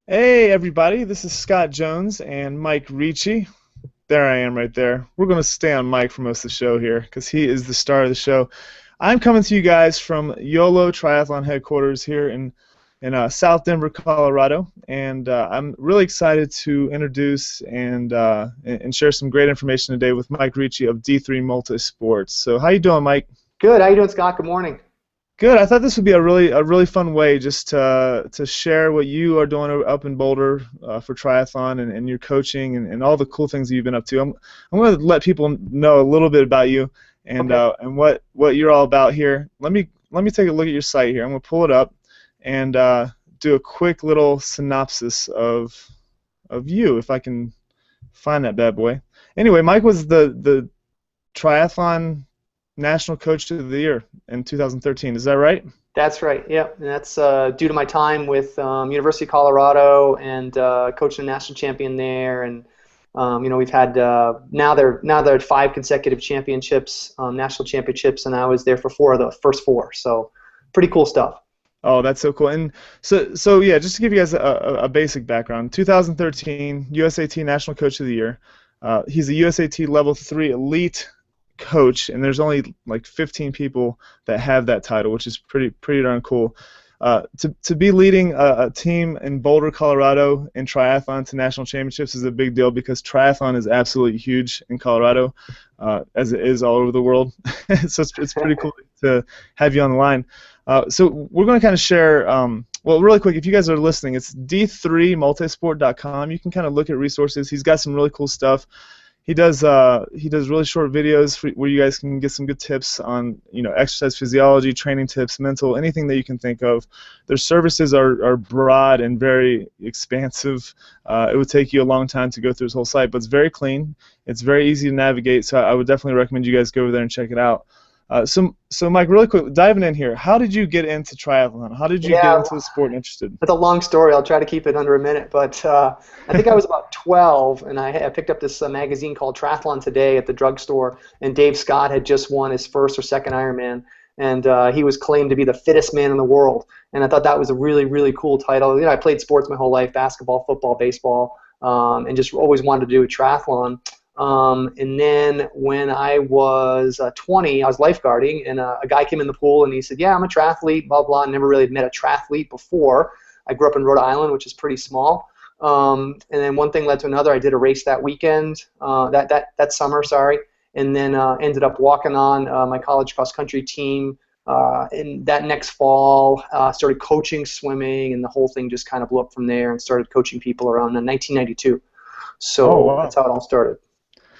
Hey everybody, this is Scott Jones and Mike Ricci. There I am right there. We're going to stay on Mike for most of the show here because he is the star of the show. I'm coming to you guys from YOLO Triathlon headquarters here in South Denver, Colorado, and I'm really excited to introduce and share some great information today with Mike Ricci of D3 Multisports. So how you doing, Mike? Good. How you doing, Scott? Good morning. Good. I thought this would be a really fun way just to share what you are doing up in Boulder for triathlon and your coaching and all the cool things that you've been up to. I'm going to let people know a little bit about you Okay. and what you're all about here. Let me take a look at your site here. I'm going to pull it up and do a quick little synopsis of you if I can find that bad boy. Anyway, Mike was the triathlon national coach of the year in 2013. Is that right? That's right. Yep. And that's due to my time with University of Colorado and coaching a national champion there. And we've had now they're at five consecutive championships, national championships, and I was there for four of the first four. So pretty cool stuff. Oh, that's so cool. And so yeah, just to give you guys a basic background, 2013 USAT National Coach of the Year. He's a USAT Level 3 Elite coach, and there's only like 15 people that have that title, which is pretty darn cool. To be leading a team in Boulder, Colorado, in triathlon to national championships is a big deal because triathlon is absolutely huge in Colorado, as it is all over the world. So it's pretty cool to have you on the line. So we're going to kind of share. Well, really quick, if you guys are listening, it's d3multisport.com. You can kind of look at resources. He's got some really cool stuff. He does really short videos where you guys can get some good tips on exercise physiology, training tips, mental, anything that you can think of. Their services are broad and very expansive. It would take you a long time to go through his whole site, but it's very clean. It's very easy to navigate, so I would definitely recommend you guys go over there and check it out. So Mike, really quick, diving in here, how did you get into triathlon? How did you get Yeah, into the sport and interested? it's a long story. I'll try to keep it under a minute. But I think I was about 12, and I picked up this magazine called Triathlon Today at the drugstore, and Dave Scott had just won his first or second Ironman, and he was claimed to be the fittest man in the world. And I thought that was a really, really cool title. I played sports my whole life, basketball, football, baseball, and just always wanted to do a triathlon. And then when I was 20, I was lifeguarding, and a guy came in the pool, and he said, "Yeah, I'm a triathlete, blah, blah." I never really met a triathlete before. I grew up in Rhode Island, which is pretty small. And then one thing led to another. I did a race that weekend, that summer, sorry, and then ended up walking on my college cross-country team. And that next fall, started coaching swimming, and the whole thing just kind of blew up from there and started coaching people around 1992. Oh, So that's wow. how it all started.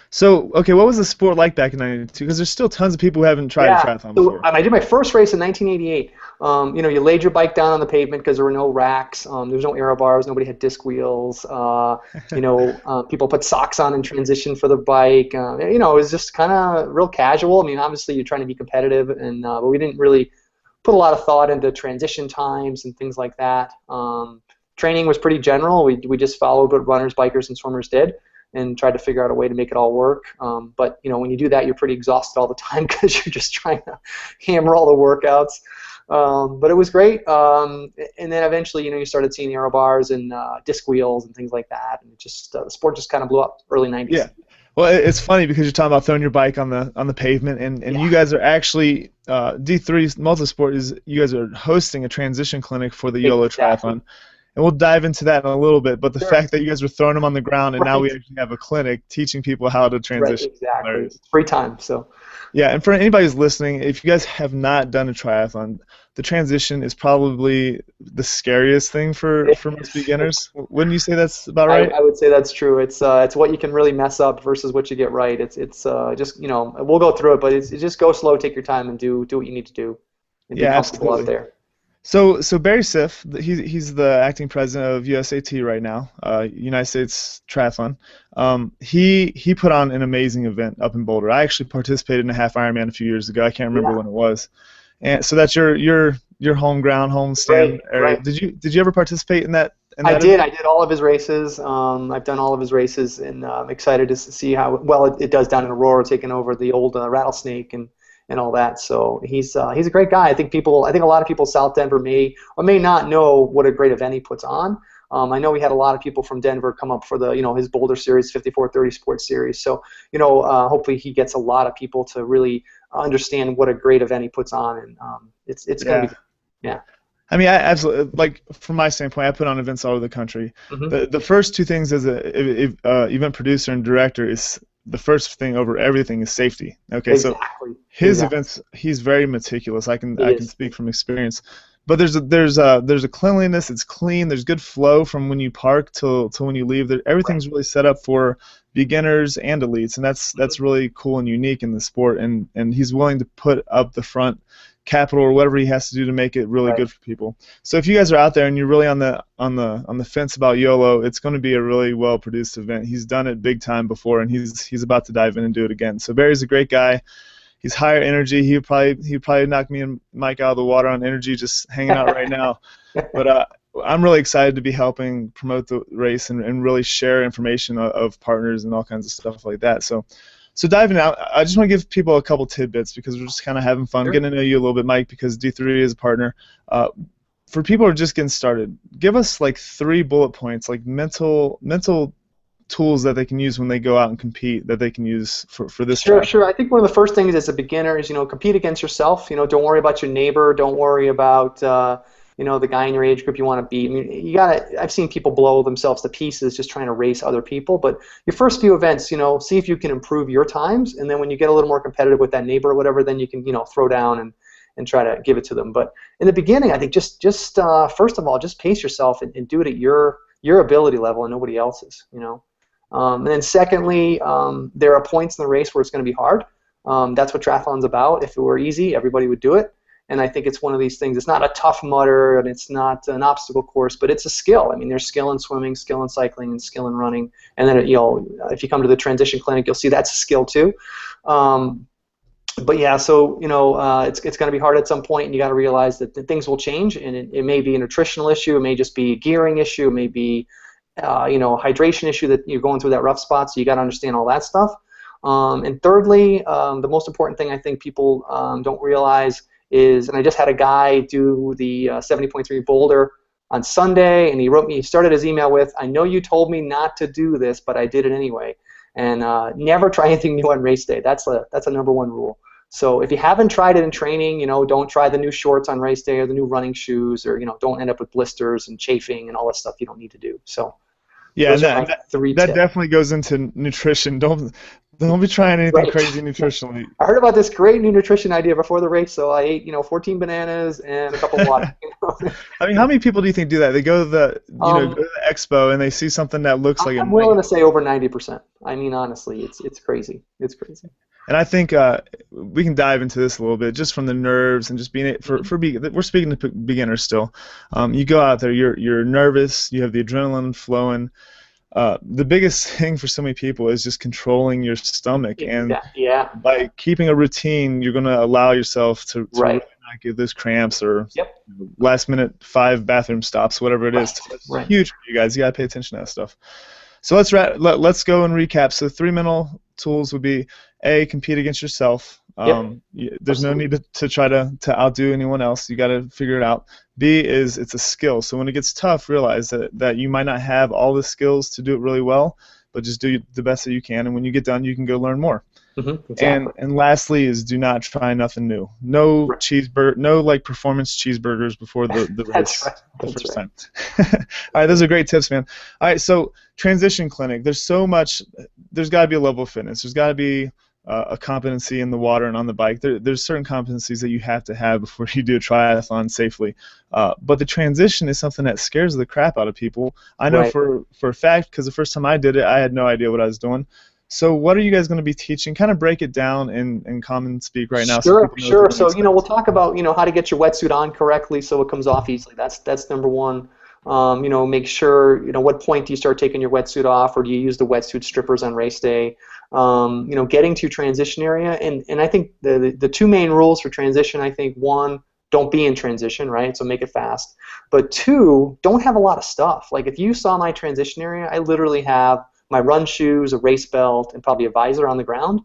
So, okay, what was the sport like back in '92? Because there's still tons of people who haven't tried a Yeah. triathlon So before. I did my first race in 1988. You laid your bike down on the pavement because there were no racks. There was no aero bars. Nobody had disc wheels. People put socks on in transition for the bike. It was just kind of real casual. I mean, obviously you're trying to be competitive, and but we didn't really put a lot of thought into transition times and things like that. Training was pretty general. We just followed what runners, bikers, and swimmers did, and tried to figure out a way to make it all work. But when you do that, you're pretty exhausted all the time because you're just trying to hammer all the workouts. But it was great. And then eventually, you started seeing aero bars and disc wheels and things like that, and the sport just kind of blew up early '90s. Yeah. Well, it's funny because you're talking about throwing your bike on the pavement, and Yeah, you guys are actually D3 Multisport is you guys are hosting a transition clinic for the YOLO exactly. triathlon, and we'll dive into that in a little bit. But the Sure. fact that you guys were throwing them on the ground, and now we Right. actually have a clinic teaching people how to Right. transition, is Exactly. hilarious. It's free time. So. Yeah, and for anybody who's listening, if you guys have not done a triathlon, the transition is probably the scariest thing for most beginners. Wouldn't you say that's about right? I would say that's true. It's what you can really mess up versus what you get right. It's just we'll go through it, but it's just go slow, take your time, and do what you need to do, and be Yeah, comfortable out absolutely. there. So Barry Siff, he's the acting president of USAT right now, United States Triathlon. He put on an amazing event up in Boulder. I actually participated in a half Ironman a few years ago. I can't remember Yeah, when it was. And so that's your home ground, home right, stand area. right. Did you ever participate in I that did. event? I did all of his races. I've done all of his races, and I'm excited to see how well it does down in Aurora, taking over the old Rattlesnake and all that. So he's a great guy. I think a lot of people in South Denver may or may not know what a great event he puts on. I know we had a lot of people from Denver come up for the, his Boulder Series, 5430 Sports Series. So, hopefully he gets a lot of people to really understand what a great event he puts on, and it's going to be, yeah. I mean, I absolutely, like, from my standpoint, I put on events all over the country. Mm-hmm. The first two things as a event producer and director is, the first thing over everything is safety. Okay, Exactly. so his events, he's very meticulous. I can speak from experience. But there's a cleanliness. It's clean. There's good flow from when you park till when you leave. Everything's really set up for beginners and elites, and that's really cool and unique in the sport. And he's willing to put up the front capital or whatever he has to do to make it really good for people. So if you guys are out there and you're really on the fence about YOLO, it's going to be a really well produced event. He's done it big time before, and he's about to dive in and do it again. So Barry's a great guy. He's higher energy. He'd probably knock me and Mike out of the water on energy just hanging out right now. But I'm really excited to be helping promote the race and really share information of partners and all kinds of stuff like that. So diving out, I just want to give people a couple tidbits because we're just kind of having fun, getting to know you a little bit, Mike, because D3 is a partner. For people who are just getting started, give us like 3 bullet points, like mental tools that they can use when they go out and compete, that they can use for this. Sure. I think one of the first things as a beginner is, compete against yourself. Don't worry about your neighbor. Don't worry about the guy in your age group you want to beat. I mean, I've seen people blow themselves to pieces just trying to race other people. But your first few events, see if you can improve your times, and then when you get a little more competitive with that neighbor or whatever, then you can, throw down and try to give it to them. But in the beginning, I think just first of all, just pace yourself and do it at your ability level and nobody else's. And then secondly, there are points in the race where it's going to be hard. That's what triathlon's about. If it were easy, everybody would do it. And I think it's one of these things. It's not a tough Mudder, and it's not an obstacle course, but it's a skill. I mean, there's skill in swimming, skill in cycling, and skill in running. And then, if you come to the transition clinic, you'll see that's a skill too. But yeah, so it's going to be hard at some point, and you got to realize that things will change, and it may be a nutritional issue, it may just be a gearing issue, it may be hydration issue that you're going through that rough spot. So you got to understand all that stuff. And thirdly, the most important thing I think people don't realize is, and I just had a guy do the 70.3 Boulder on Sunday, and he started his email with, "I know you told me not to do this, but I did it anyway." And never try anything new on race day. That's a #1 rule. So if you haven't tried it in training, don't try the new shorts on race day or the new running shoes, or don't end up with blisters and chafing and all that stuff you don't need to do. So yeah, that definitely goes into nutrition. Don't be trying anything crazy nutritionally. I heard about this great new nutrition idea before the race, so I ate 14 bananas and a cup of water. I mean, how many people do you think do that? They go to the go to the expo and they see something that looks like. I'm willing to say over 90%. I mean, honestly, it's crazy. It's crazy. And I think we can dive into this a little bit, just from the nerves and just being we're speaking to beginners still. You go out there, you're nervous, you have the adrenaline flowing. The biggest thing for so many people is just controlling your stomach, and by keeping a routine, you're going to allow yourself to really not get those cramps or last minute 5 bathroom stops, whatever it is. It's huge for you guys. You got to pay attention to that stuff. So let's go and recap. So 3 mental tools would be: A, compete against yourself. There's no need to try to outdo anyone else. You got to figure it out. B is, it's a skill. So when it gets tough, realize that you might not have all the skills to do it really well, but just do the best that you can. And when you get done, you can go learn more. Exactly. And lastly is, do not try nothing new. No performance cheeseburgers before the race the first time. All right, those are great tips, man. All right, so transition clinic. There's got to be a level of fitness. There's got to be a competency in the water and on the bike. There's certain competencies that you have to have before you do a triathlon safely. But the transition is something that scares the crap out of people. I know for a fact, because the first time I did it, I had no idea what I was doing. So what are you guys going to be teaching? Kind of break it down in common speak right now. Sure. So we'll talk about how to get your wetsuit on correctly so it comes off easily. That's #1. Make sure what point do you start taking your wetsuit off, or do you use the wetsuit strippers on race day? Getting to transition area, and I think the 2 main rules for transition. I think 1, don't be in transition, right? So make it fast. But 2, don't have a lot of stuff. Like if you saw my transition area, I literally have my run shoes, a race belt, and probably a visor on the ground.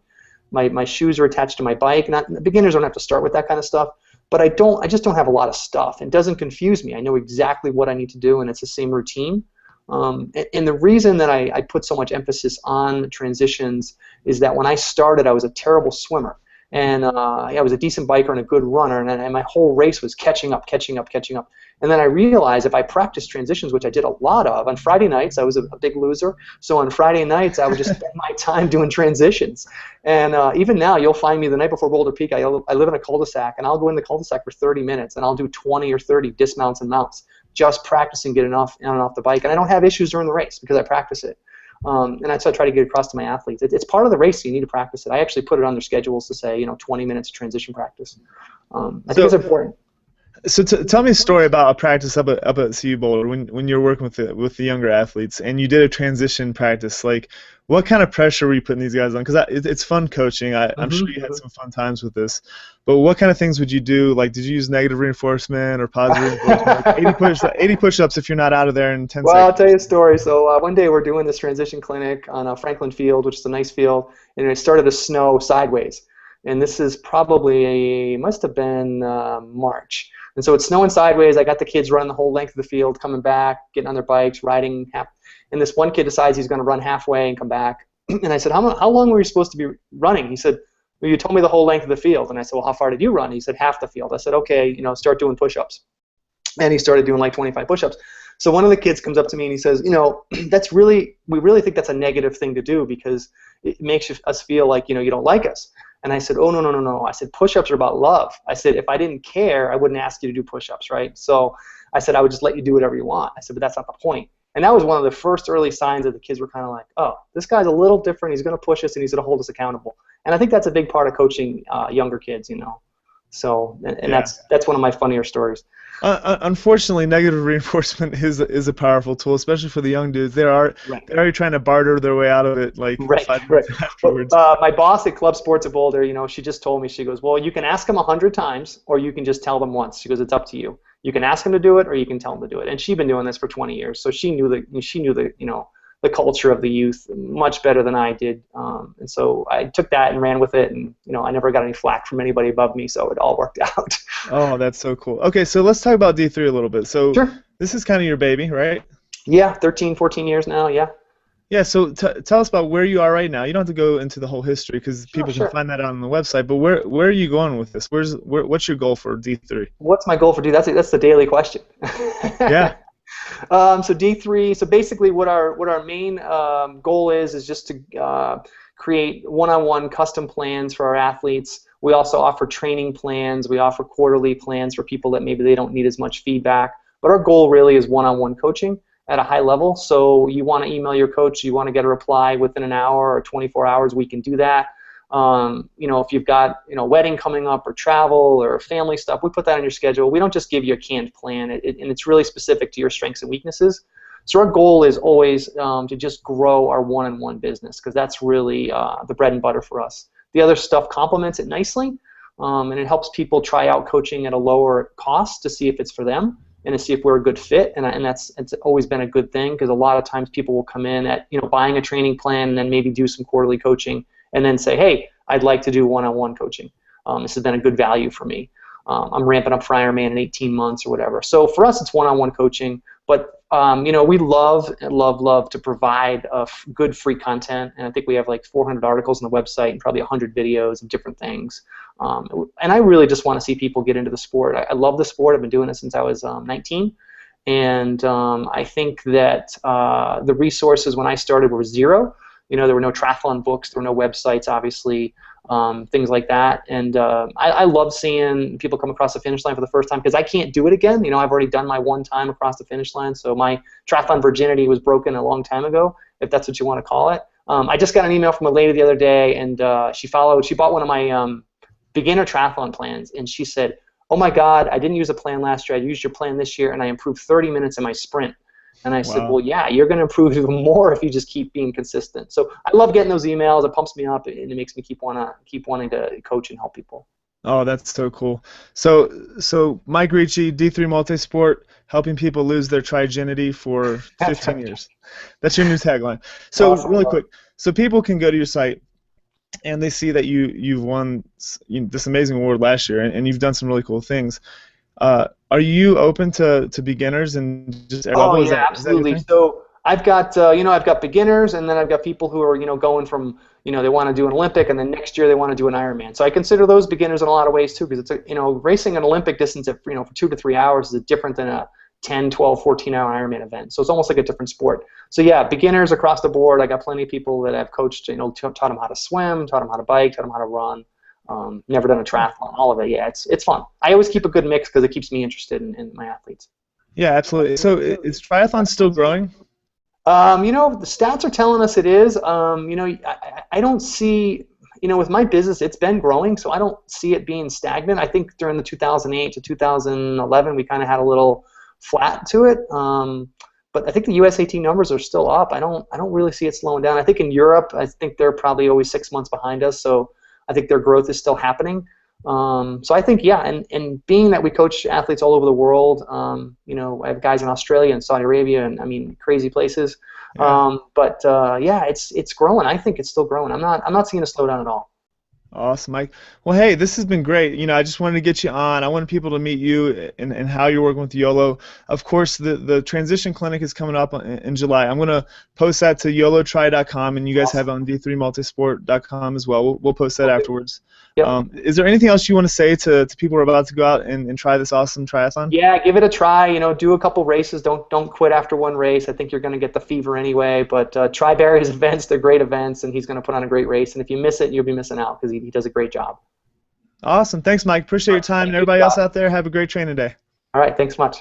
My shoes are attached to my bike. Beginners don't have to start with that kind of stuff, but I just don't have a lot of stuff. It doesn't confuse me. I know exactly what I need to do, and it's the same routine. And the reason that I put so much emphasis on transitions is that when I started, I was a terrible swimmer. And I was a decent biker and a good runner, and my whole race was catching up. And then I realized if I practiced transitions, which I did a lot of, on Friday nights, I was a big loser. So on Friday nights, I would just spend my time doing transitions. And even now, you'll find me the night before Boulder Peak. I live in a cul-de-sac, and I'll go in the cul-de-sac for 30 minutes, and I'll do 20 or 30 dismounts and mounts, just practicing getting off and off the bike. And I don't have issues during the race because I practice it. And that's what I try to get across to my athletes. It's part of the race. So you need to practice it. I actually put it on their schedules to say, 20 minutes of transition practice. I think it's important. So tell me a story about a practice up at CU Boulder when you're working with the younger athletes and you did a transition practice. Like, what kind of pressure were you putting these guys on? Because it's fun coaching. I'm sure you had some fun times with this. But what kind of things would you do? Like, did you use negative reinforcement or positive reinforcement? Like 80 push-ups if you're not out of there in 10 seconds. Well, I'll tell you a story. So one day we're doing this transition clinic on Franklin Field, which is a nice field, and it started to snow sideways. And this is probably, must have been March. And so it's snowing sideways. I got the kids running the whole length of the field, coming back, getting on their bikes, riding half. And this one kid decides he's going to run halfway and come back. And I said, how long were you supposed to be running? He said, well, you told me the whole length of the field. And I said, well, how far did you run? He said, half the field. I said, okay, start doing push-ups. And he started doing like 25 push-ups. So one of the kids comes up to me and he says, we really think that's a negative thing to do because it makes us feel like, you don't like us. And I said, oh, no. I said, push-ups are about love. I said, if I didn't care, I wouldn't ask you to do push-ups, right? So I said, I would just let you do whatever you want. I said, but that's not the point. And that was one of the first early signs that the kids were kind of like, oh, this guy's a little different. He's going to push us and he's going to hold us accountable. And I think that's a big part of coaching younger kids, So, and yeah. That's one of my funnier stories. Unfortunately, negative reinforcement is a powerful tool, especially for the young dudes. They're already trying to barter their way out of it, like 5 minutes afterwards. My boss at Club Sports at Boulder, she just told me, she goes, well, you can ask them 100 times, or you can just tell them once. She goes, it's up to you. You can ask them to do it, or you can tell them to do it. And she'd been doing this for 20 years, so she knew the culture of the youth much better than I did. And so I took that and ran with it, and I never got any flack from anybody above me, so it all worked out. Oh, that's so cool. Okay, so let's talk about D3 a little bit. So sure. This is kind of your baby, right? Yeah, 13, 14 years now, yeah. Yeah, so tell us about where you are right now. You don't have to go into the whole history because people can find that on the website, but where are you going with this? What's your goal for D3? What's my goal for D3? That's the daily question. Yeah. So D3. So basically, what our main goal is just to create one-on-one custom plans for our athletes. We also offer training plans. We offer quarterly plans for people that maybe they don't need as much feedback. But our goal really is one-on-one coaching at a high level. So you want to email your coach. You want to get a reply within an hour or 24 hours. We can do that. If you've got a wedding coming up or travel or family stuff, we put that on your schedule. We don't just give you a canned plan, and it's really specific to your strengths and weaknesses. So our goal is always to just grow our one-on-one business because that's really the bread and butter for us. The other stuff complements it nicely, and it helps people try out coaching at a lower cost to see if it's for them and to see if we're a good fit. And it's always been a good thing because a lot of times people will come in at buying a training plan and then maybe do some quarterly coaching and then say, hey, I'd like to do one-on-one coaching. This has been a good value for me. I'm ramping up for Ironman in 18 months or whatever. So for us, it's one-on-one coaching. But we love to provide good free content, and I think we have like 400 articles on the website and probably 100 videos of different things. And I really just want to see people get into the sport. I love the sport. I've been doing it since I was 19, and I think that the resources when I started were zero. There were no triathlon books, there were no websites, obviously. Things like that, and I love seeing people come across the finish line for the first time because I can't do it again. I've already done my one time across the finish line, so my triathlon virginity was broken a long time ago, if that's what you want to call it. I just got an email from a lady the other day, and she bought one of my beginner triathlon plans, and she said, oh my God, I didn't use a plan last year, I used your plan this year, and I improved 30 minutes in my sprint. And I said, well, yeah, you're going to improve even more if you just keep being consistent. So I love getting those emails. It pumps me up, and it makes me keep wanting to coach and help people. Oh, that's so cool. So Mike Ricci, D3 Multisport, helping people lose their triginity for 15 years. That's your new tagline. So awesome. Really quick, so people can go to your site, and they see that you've won this amazing award last year, and you've done some really cool things. Are you open to beginners and just absolutely. So I've got I've got beginners, and then I've got people who are going from they want to do an Olympic, and then next year they want to do an Ironman. So I consider those beginners in a lot of ways too, because it's racing an Olympic distance at for 2 to 3 hours is different than a 10, 12, 14-hour Ironman event. So it's almost like a different sport. So yeah, beginners across the board. I got plenty of people that I've coached. Taught them how to swim, taught them how to bike, taught them how to run. Never done a triathlon. All of it. Yeah, it's fun. I always keep a good mix because it keeps me interested in my athletes. Yeah, absolutely. So is triathlon still growing? The stats are telling us it is. I don't see, with my business, it's been growing, so I don't see it being stagnant. I think during the 2008 to 2011, we kind of had a little flat to it. But I think the USAT numbers are still up. I don't really see it slowing down. I think in Europe, I think they're probably always 6 months behind us, so I think their growth is still happening. So I think, yeah, and being that we coach athletes all over the world, I have guys in Australia and Saudi Arabia and, I mean, crazy places. Yeah. Yeah, it's growing. I think it's still growing. I'm not seeing a slowdown at all. Awesome, Mike. Well, hey, this has been great. I just wanted to get you on. I wanted people to meet you and how you're working with YOLO. Of course, the transition clinic is coming up in July. I'm going to post that to YOLOtry.com, and you guys have it on d3multisport.com as well. We'll post that afterwards. Yep. Is there anything else you want to say to people who are about to go out and try this awesome triathlon? Yeah, give it a try. Do a couple races. Don't quit after one race. I think you're going to get the fever anyway. But try Barry's events. They're great events, and he's going to put on a great race. And if you miss it, you'll be missing out because he does a great job. Awesome. Thanks, Mike. Appreciate your time. And everybody else out there, have a great training day. All right. Thanks much.